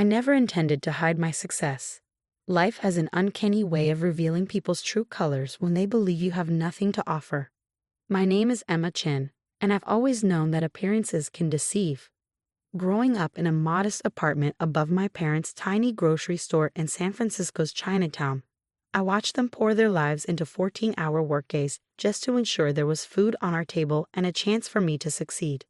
I never intended to hide my success. Life has an uncanny way of revealing people's true colors when they believe you have nothing to offer. My name is Emma Chin, and I've always known that appearances can deceive. Growing up in a modest apartment above my parents' tiny grocery store in San Francisco's Chinatown, I watched them pour their lives into 14-hour workdays just to ensure there was food on our table and a chance for me to succeed.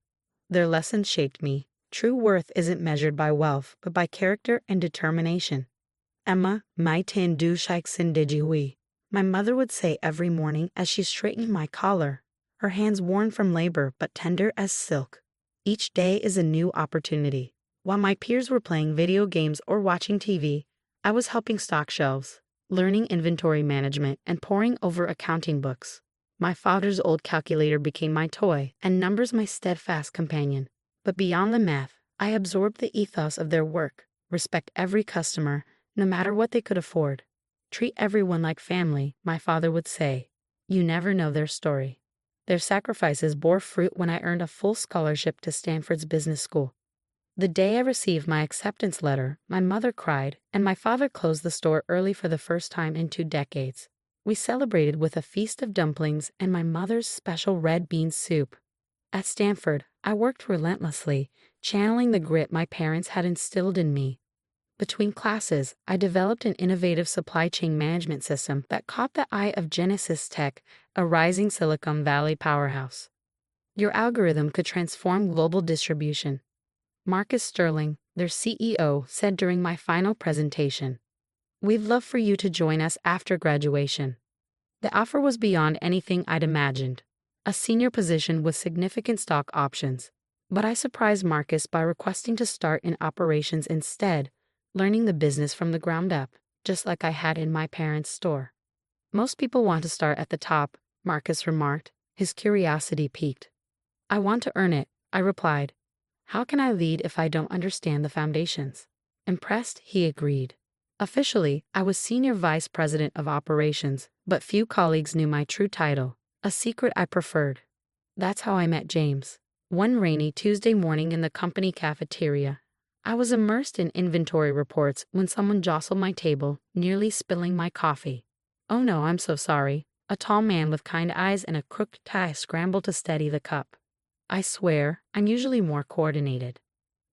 Their lessons shaped me. True worth isn't measured by wealth, but by character and determination. Emma, mai tin du shaik sin dijihui, my mother would say every morning as she straightened my collar, her hands worn from labor but tender as silk. Each day is a new opportunity. While my peers were playing video games or watching TV, I was helping stock shelves, learning inventory management, and poring over accounting books. My father's old calculator became my toy, and numbers my steadfast companion. But beyond the math, I absorbed the ethos of their work. Respect every customer, no matter what they could afford. Treat everyone like family, my father would say. You never know their story. Their sacrifices bore fruit when I earned a full scholarship to Stanford's business school. The day I received my acceptance letter, my mother cried, and my father closed the store early for the first time in 2 decades. We celebrated with a feast of dumplings and my mother's special red bean soup. At Stanford, I worked relentlessly, channeling the grit my parents had instilled in me. Between classes, I developed an innovative supply chain management system that caught the eye of Genesis Tech, a rising Silicon Valley powerhouse. Your algorithm could transform global distribution. Marcus Sterling, their CEO, said during my final presentation, "We'd love for you to join us after graduation." The offer was beyond anything I'd imagined, a senior position with significant stock options. But I surprised Marcus by requesting to start in operations instead, learning the business from the ground up, just like I had in my parents' store. Most people want to start at the top, Marcus remarked, his curiosity piqued. I want to earn it, I replied. How can I lead if I don't understand the foundations? Impressed, he agreed. Officially, I was Senior Vice President of Operations, but few colleagues knew my true title, a secret I preferred. That's how I met James. One rainy Tuesday morning in the company cafeteria, I was immersed in inventory reports when someone jostled my table, nearly spilling my coffee. Oh no, I'm so sorry. A tall man with kind eyes and a crooked tie scrambled to steady the cup. I swear, I'm usually more coordinated.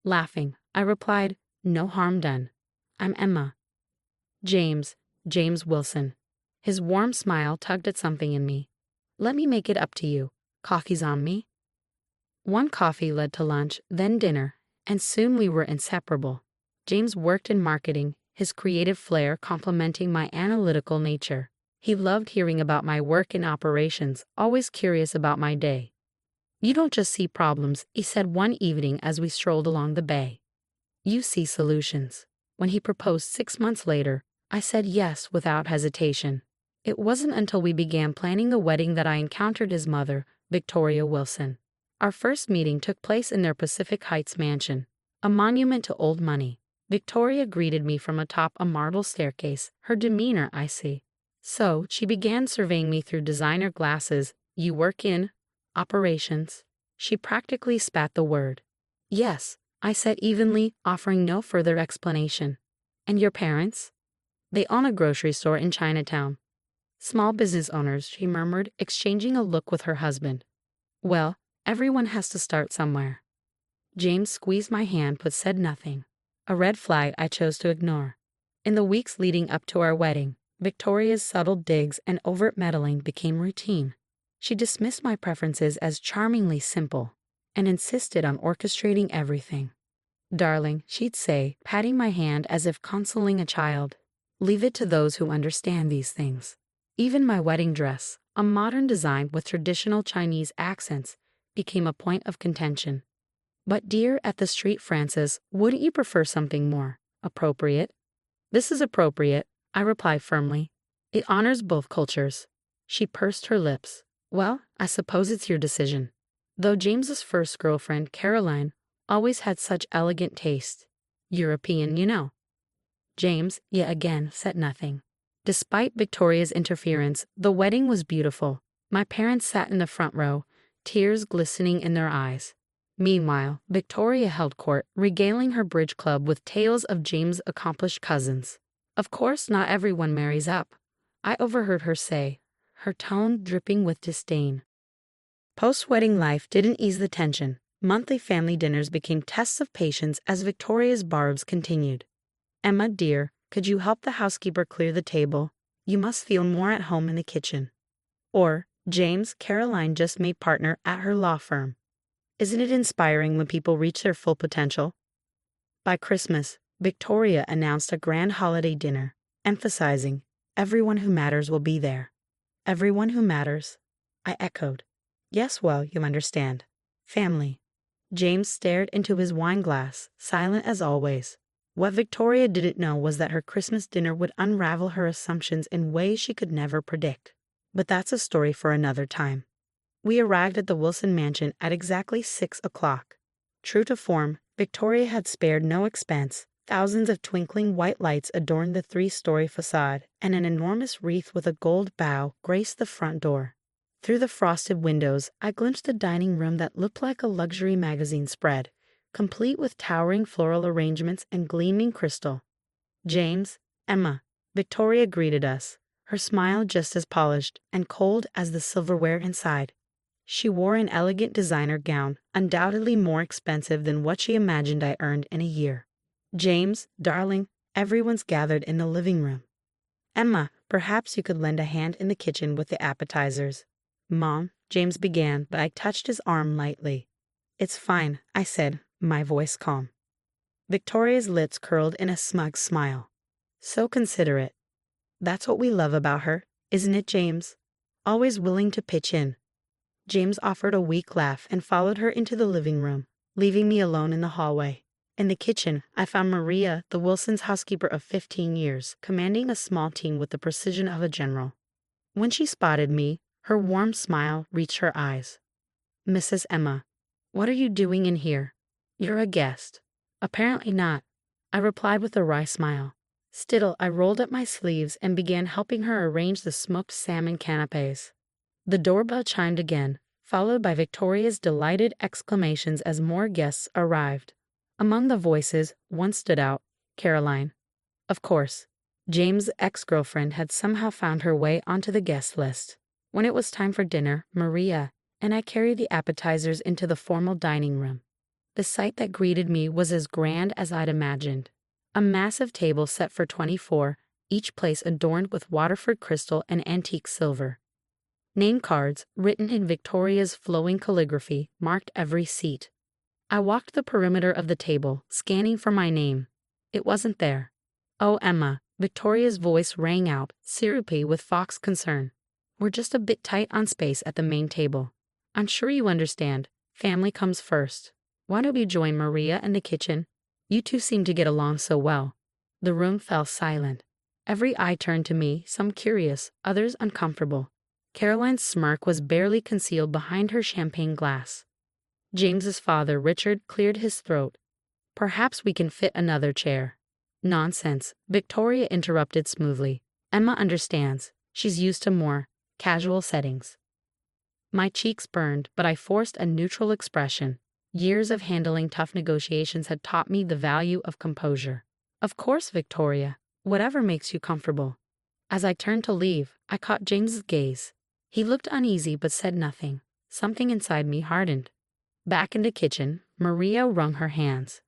Laughing, I replied, no harm done. I'm Emma. James Wilson. His warm smile tugged at something in me. Let me make it up to you. Coffee's on me. One coffee led to lunch, then dinner, and soon we were inseparable. James worked in marketing, his creative flair complementing my analytical nature. He loved hearing about my work in operations, always curious about my day. You don't just see problems, he said one evening as we strolled along the bay. You see solutions. When he proposed 6 months later, I said yes without hesitation. It wasn't until we began planning the wedding that I encountered his mother, Victoria Wilson. Our first meeting took place in their Pacific Heights mansion, a monument to old money. Victoria greeted me from atop a marble staircase, her demeanor icy. So, she began surveying me through designer glasses. You work in operations? She practically spat the word. Yes, I said evenly, offering no further explanation. And your parents? They own a grocery store in Chinatown. Small business owners, she murmured, exchanging a look with her husband. Well, everyone has to start somewhere. James squeezed my hand but said nothing, a red flag I chose to ignore. In the weeks leading up to our wedding, Victoria's subtle digs and overt meddling became routine. She dismissed my preferences as charmingly simple and insisted on orchestrating everything. Darling, she'd say, patting my hand as if consoling a child, leave it to those who understand these things. Even my wedding dress, a modern design with traditional Chinese accents, became a point of contention. But dear at the street Francis, wouldn't you prefer something more appropriate? This is appropriate, I replied firmly. It honors both cultures. She pursed her lips. Well, I suppose it's your decision. Though James's first girlfriend, Caroline, always had such elegant taste. European, you know. James, yet again, said nothing. Despite Victoria's interference, the wedding was beautiful. My parents sat in the front row, tears glistening in their eyes. Meanwhile, Victoria held court, regaling her bridge club with tales of James' accomplished cousins. Of course, not everyone marries up, I overheard her say, her tone dripping with disdain. Post-wedding life didn't ease the tension. Monthly family dinners became tests of patience as Victoria's barbs continued. Emma, dear, could you help the housekeeper clear the table? You must feel more at home in the kitchen. Or, James, Caroline just made partner at her law firm. Isn't it inspiring when people reach their full potential? By Christmas, Victoria announced a grand holiday dinner, emphasizing, everyone who matters will be there. Everyone who matters, I echoed. Yes, well, you understand. Family. James stared into his wine glass, silent as always. What Victoria didn't know was that her Christmas dinner would unravel her assumptions in ways she could never predict. But that's a story for another time. We arrived at the Wilson mansion at exactly 6 o'clock. True to form, Victoria had spared no expense. Thousands of twinkling white lights adorned the 3-story facade, and an enormous wreath with a gold bow graced the front door. Through the frosted windows, I glimpsed a dining room that looked like a luxury magazine spread, complete with towering floral arrangements and gleaming crystal. James, Emma, Victoria greeted us, her smile just as polished and cold as the silverware inside. She wore an elegant designer gown, undoubtedly more expensive than what she imagined I earned in a year. James, darling, everyone's gathered in the living room. Emma, perhaps you could lend a hand in the kitchen with the appetizers. Mom, James began, but I touched his arm lightly. It's fine, I said, my voice calm. Victoria's lips curled in a smug smile. So considerate. That's what we love about her, isn't it, James? Always willing to pitch in. James offered a weak laugh and followed her into the living room, leaving me alone in the hallway. In the kitchen, I found Maria, the Wilsons' housekeeper of 15 years, commanding a small team with the precision of a general. When she spotted me, her warm smile reached her eyes. Mrs. Emma, what are you doing in here? You're a guest. Apparently not, I replied with a wry smile. Still, I rolled up my sleeves and began helping her arrange the smoked salmon canapes. The doorbell chimed again, followed by Victoria's delighted exclamations as more guests arrived. Among the voices, one stood out, Caroline. Of course, James' ex-girlfriend had somehow found her way onto the guest list. When it was time for dinner, Maria and I carried the appetizers into the formal dining room. The sight that greeted me was as grand as I'd imagined. A massive table set for 24, each place adorned with Waterford crystal and antique silver. Name cards, written in Victoria's flowing calligraphy, marked every seat. I walked the perimeter of the table, scanning for my name. It wasn't there. Oh, Emma, Victoria's voice rang out, syrupy with fox concern. We're just a bit tight on space at the main table. I'm sure you understand. Family comes first. Why don't you join Maria in the kitchen? You two seem to get along so well. The room fell silent. Every eye turned to me, some curious, others uncomfortable. Caroline's smirk was barely concealed behind her champagne glass. James's father, Richard, cleared his throat. Perhaps we can fit another chair. Nonsense, Victoria interrupted smoothly. Emma understands. She's used to more casual settings. My cheeks burned, but I forced a neutral expression. Years of handling tough negotiations had taught me the value of composure. Of course, Victoria, whatever makes you comfortable. As I turned to leave, I caught James's gaze. He looked uneasy but said nothing. Something inside me hardened. Back in the kitchen, Maria wrung her hands.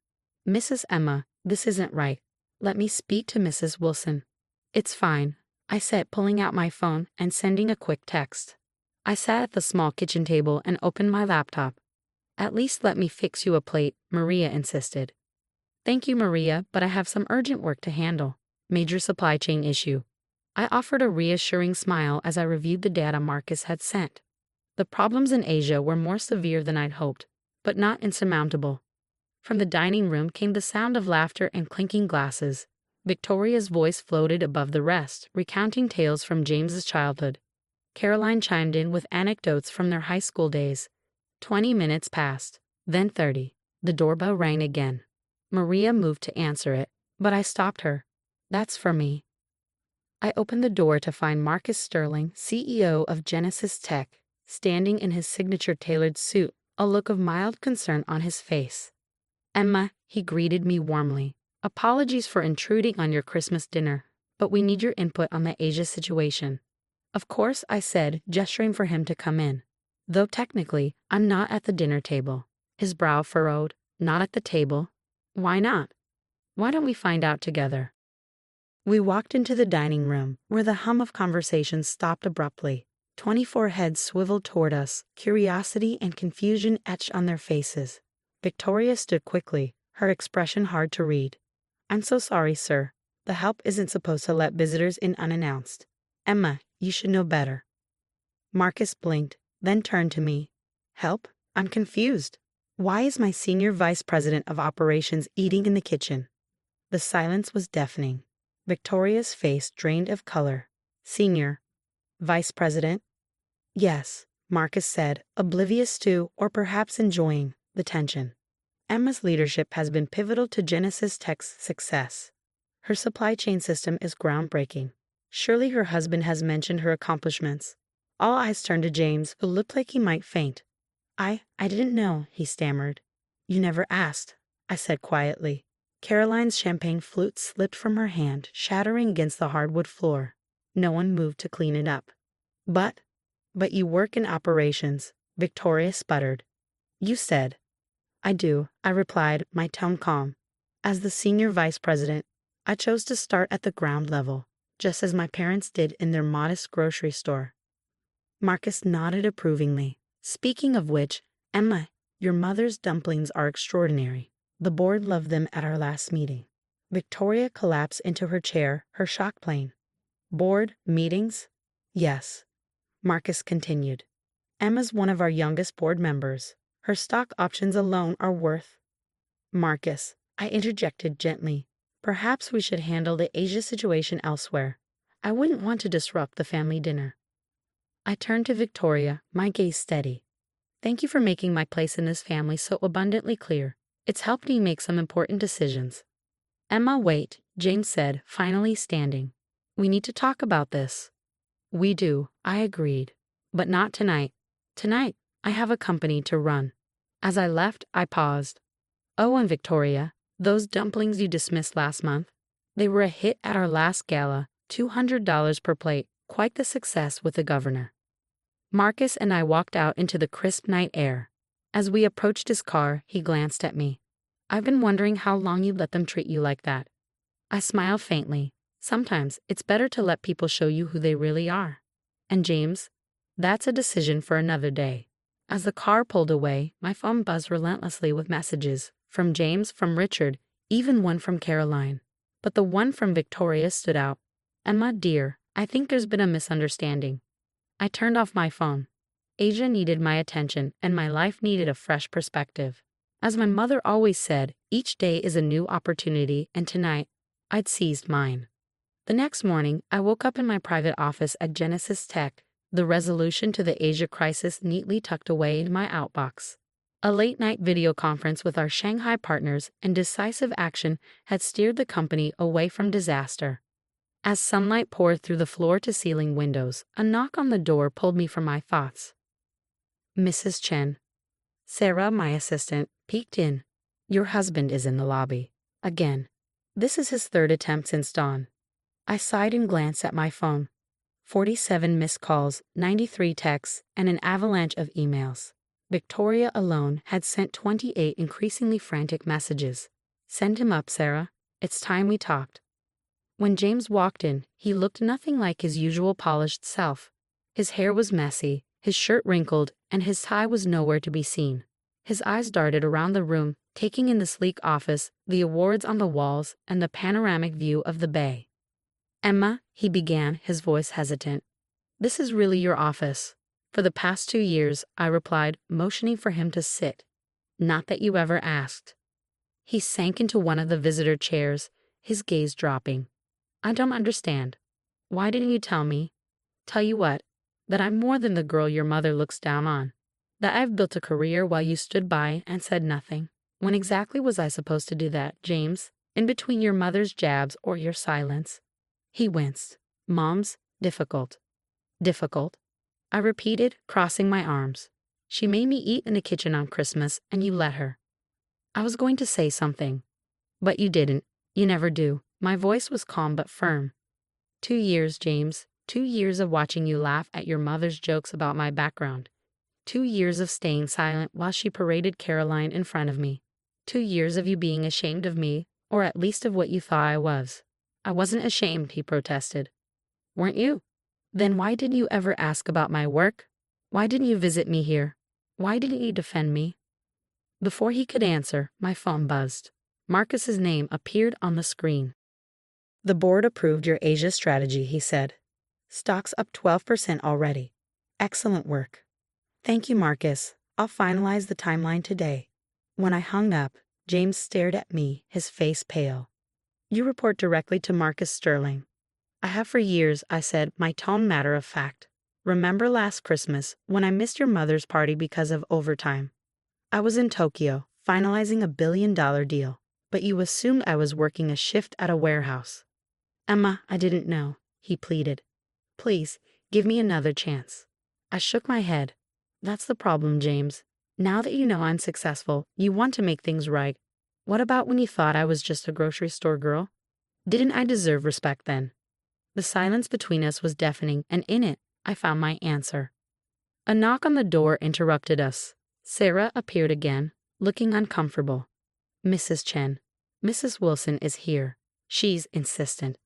Mrs. Emma, this isn't right. Let me speak to Mrs. Wilson. It's fine, I said, pulling out my phone and sending a quick text. I sat at the small kitchen table and opened my laptop. At least let me fix you a plate, Maria insisted. Thank you, Maria, but I have some urgent work to handle. Major supply chain issue. I offered a reassuring smile as I reviewed the data Marcus had sent. The problems in Asia were more severe than I'd hoped, but not insurmountable. From the dining room came the sound of laughter and clinking glasses. Victoria's voice floated above the rest, recounting tales from James's childhood. Caroline chimed in with anecdotes from their high school days. 20 minutes passed, then 30. The doorbell rang again. Maria moved to answer it, but I stopped her. That's for me. I opened the door to find Marcus Sterling, CEO of Genesis Tech, standing in his signature tailored suit, a look of mild concern on his face. "Emma," he greeted me warmly. "Apologies for intruding on your Christmas dinner, but we need your input on the Asia situation." "Of course," I said, gesturing for him to come in. "Though technically, I'm not at the dinner table." His brow furrowed. "Not at the table? Why not? Why don't we find out together?" We walked into the dining room, where the hum of conversation stopped abruptly. 24 heads swiveled toward us, curiosity and confusion etched on their faces. Victoria stood quickly, her expression hard to read. "I'm so sorry, sir. The help isn't supposed to let visitors in unannounced. Emma, you should know better." Marcus blinked, then turned to me. "Help? I'm confused. Why is my senior vice president of operations eating in the kitchen?" The silence was deafening. Victoria's face drained of color. "Senior vice president?" "Yes," Marcus said, oblivious to, or perhaps enjoying, the tension. "Emma's leadership has been pivotal to Genesis Tech's success. Her supply chain system is groundbreaking. Surely her husband has mentioned her accomplishments." All eyes turned to James, who looked like he might faint. I didn't know," he stammered. "You never asked," I said quietly. Caroline's champagne flute slipped from her hand, shattering against the hardwood floor. No one moved to clean it up. But you work in operations," Victoria sputtered. "You said." "I do," I replied, my tone calm. "As the senior vice president, I chose to start at the ground level, just as my parents did in their modest grocery store." Marcus nodded approvingly. "Speaking of which, Emma, your mother's dumplings are extraordinary. The board loved them at our last meeting." Victoria collapsed into her chair, her shock plain. "Board meetings?" "Yes," Marcus continued. "Emma's one of our youngest board members. Her stock options alone are worth—" "Marcus," I interjected gently, "perhaps we should handle the Asia situation elsewhere. I wouldn't want to disrupt the family dinner." I turned to Victoria, my gaze steady. "Thank you for making my place in this family so abundantly clear. It's helped me make some important decisions." "Emma, wait," James said, finally standing. "We need to talk about this." "We do," I agreed. "But not tonight. Tonight, I have a company to run." As I left, I paused. "Oh, and Victoria, those dumplings you dismissed last month, they were a hit at our last gala, $200 per plate, quite the success with the governor." Marcus and I walked out into the crisp night air. As we approached his car, he glanced at me. "I've been wondering how long you'd let them treat you like that." I smiled faintly. "Sometimes it's better to let people show you who they really are." "And James?" "That's a decision for another day." As the car pulled away, my phone buzzed relentlessly with messages. From James, from Richard, even one from Caroline. But the one from Victoria stood out. "Emma, dear, I think there's been a misunderstanding." I turned off my phone. Asia needed my attention, and my life needed a fresh perspective. As my mother always said, each day is a new opportunity, and tonight, I'd seized mine. The next morning, I woke up in my private office at Genesis Tech, the resolution to the Asia crisis neatly tucked away in my outbox. A late-night video conference with our Shanghai partners and decisive action had steered the company away from disaster. As sunlight poured through the floor-to-ceiling windows, a knock on the door pulled me from my thoughts. "Mrs. Chen." Sarah, my assistant, peeked in. "Your husband is in the lobby." Again. This is his third attempt since dawn. I sighed and glanced at my phone. 47 missed calls, 93 texts, and an avalanche of emails. Victoria alone had sent 28 increasingly frantic messages. "Send him up, Sarah. It's time we talked." When James walked in, he looked nothing like his usual polished self. His hair was messy, his shirt wrinkled, and his tie was nowhere to be seen. His eyes darted around the room, taking in the sleek office, the awards on the walls, and the panoramic view of the bay. "Emma," he began, his voice hesitant. "This is really your office." "For the past 2 years," I replied, motioning for him to sit. "Not that you ever asked." He sank into one of the visitor chairs, his gaze dropping. "I don't understand. Why didn't you tell me?" "Tell you what? That I'm more than the girl your mother looks down on. That I've built a career while you stood by and said nothing. When exactly was I supposed to do that, James? In between your mother's jabs or your silence?" He winced. "Mom's difficult." "Difficult?" I repeated, crossing my arms. She made me eat in the kitchen on Christmas, and you let her. I was going to say something, but you didn't. You never do. My voice was calm but firm. 2 years, James. 2 years of watching you laugh at your mother's jokes about my background. 2 years of staying silent while she paraded Caroline in front of me. 2 years of you being ashamed of me, or at least of what you thought I was. I wasn't ashamed, he protested. Weren't you? Then why didn't you ever ask about my work? Why didn't you visit me here? Why didn't you defend me? Before he could answer, my phone buzzed. Marcus's name appeared on the screen. The board approved your Asia strategy, he said. Stocks up 12% already. Excellent work. Thank you, Marcus. I'll finalize the timeline today. When I hung up, James stared at me, his face pale. You report directly to Marcus Sterling. I have for years, I said, my tone matter of fact. Remember last Christmas when I missed your mother's party because of overtime? I was in Tokyo, finalizing $1 billion deal, but you assumed I was working a shift at a warehouse. Emma, I didn't know, he pleaded. Please, give me another chance. I shook my head. That's the problem, James. Now that you know I'm successful, you want to make things right. What about when you thought I was just a grocery store girl? Didn't I deserve respect then? The silence between us was deafening, and in it, I found my answer. A knock on the door interrupted us. Sarah appeared again, looking uncomfortable. Mrs. Chen, Mrs. Wilson is here. She's insistent.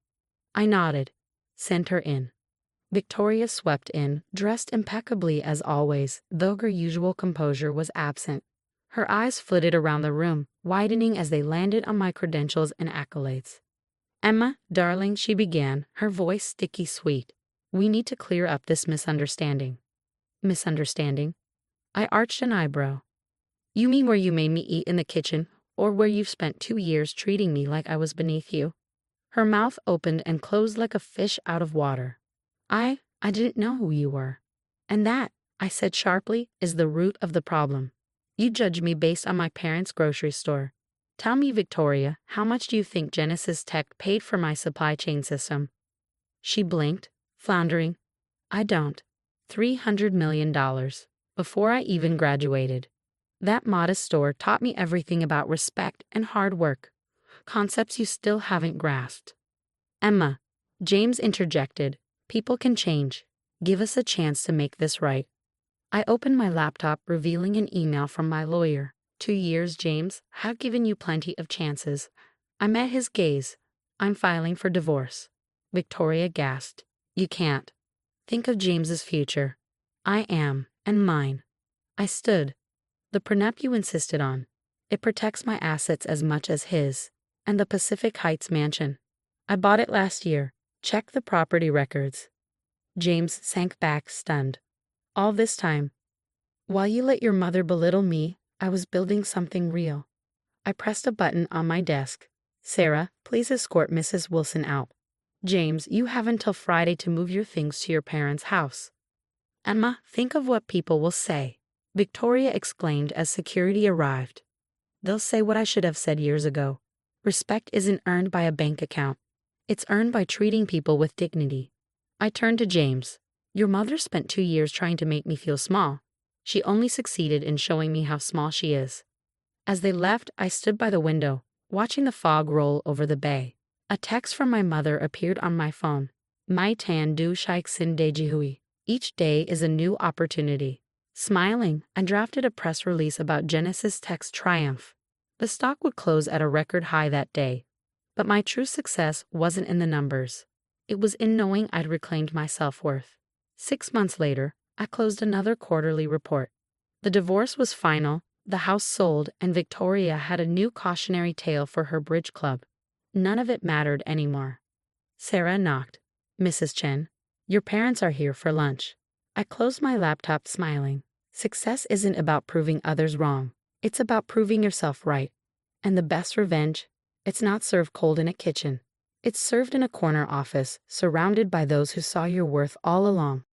I nodded. Sent her in. Victoria swept in, dressed impeccably as always, though her usual composure was absent. Her eyes flitted around the room, widening as they landed on my credentials and accolades. Emma, darling, she began, her voice sticky sweet. We need to clear up this misunderstanding. Misunderstanding? I arched an eyebrow. You mean where you made me eat in the kitchen, or where you've spent 2 years treating me like I was beneath you? Her mouth opened and closed like a fish out of water. I didn't know who you were. And that, I said sharply, is the root of the problem. You judge me based on my parents' grocery store. Tell me, Victoria, how much do you think Genesis Tech paid for my supply chain system? She blinked, floundering. I don't. $300 million. Before I even graduated. That modest store taught me everything about respect and hard work. Concepts you still haven't grasped. Emma, James interjected. People can change. Give us a chance to make this right. I opened my laptop, revealing an email from my lawyer. 2 years, James. Have given you plenty of chances. I met his gaze. I'm filing for divorce. Victoria gasped. You can't. Think of James's future. I am, and mine. I stood. The prenup you insisted on. It protects my assets as much as his. And the Pacific Heights mansion. I bought it last year. Check the property records. James sank back, stunned. All this time, while you let your mother belittle me, I was building something real. I pressed a button on my desk. Sarah, please escort Mrs. Wilson out. James, you have until Friday to move your things to your parents' house. Emma, think of what people will say. Victoria exclaimed as security arrived. They'll say what I should have said years ago. Respect isn't earned by a bank account. It's earned by treating people with dignity. I turned to James. Your mother spent 2 years trying to make me feel small. She only succeeded in showing me how small she is. As they left, I stood by the window, watching the fog roll over the bay. A text from my mother appeared on my phone. Mai tan du shaik sin de jihui. Each day is a new opportunity. Smiling, I drafted a press release about Genesis Tech's triumph. The stock would close at a record high that day. But my true success wasn't in the numbers. It was in knowing I'd reclaimed my self-worth. 6 months later, I closed another quarterly report. The divorce was final, the house sold, and Victoria had a new cautionary tale for her bridge club. None of it mattered anymore. Sarah knocked. Mrs. Chen, your parents are here for lunch. I closed my laptop, smiling. Success isn't about proving others wrong. It's about proving yourself right. And the best revenge? It's not served cold in a kitchen. It's served in a corner office, surrounded by those who saw your worth all along.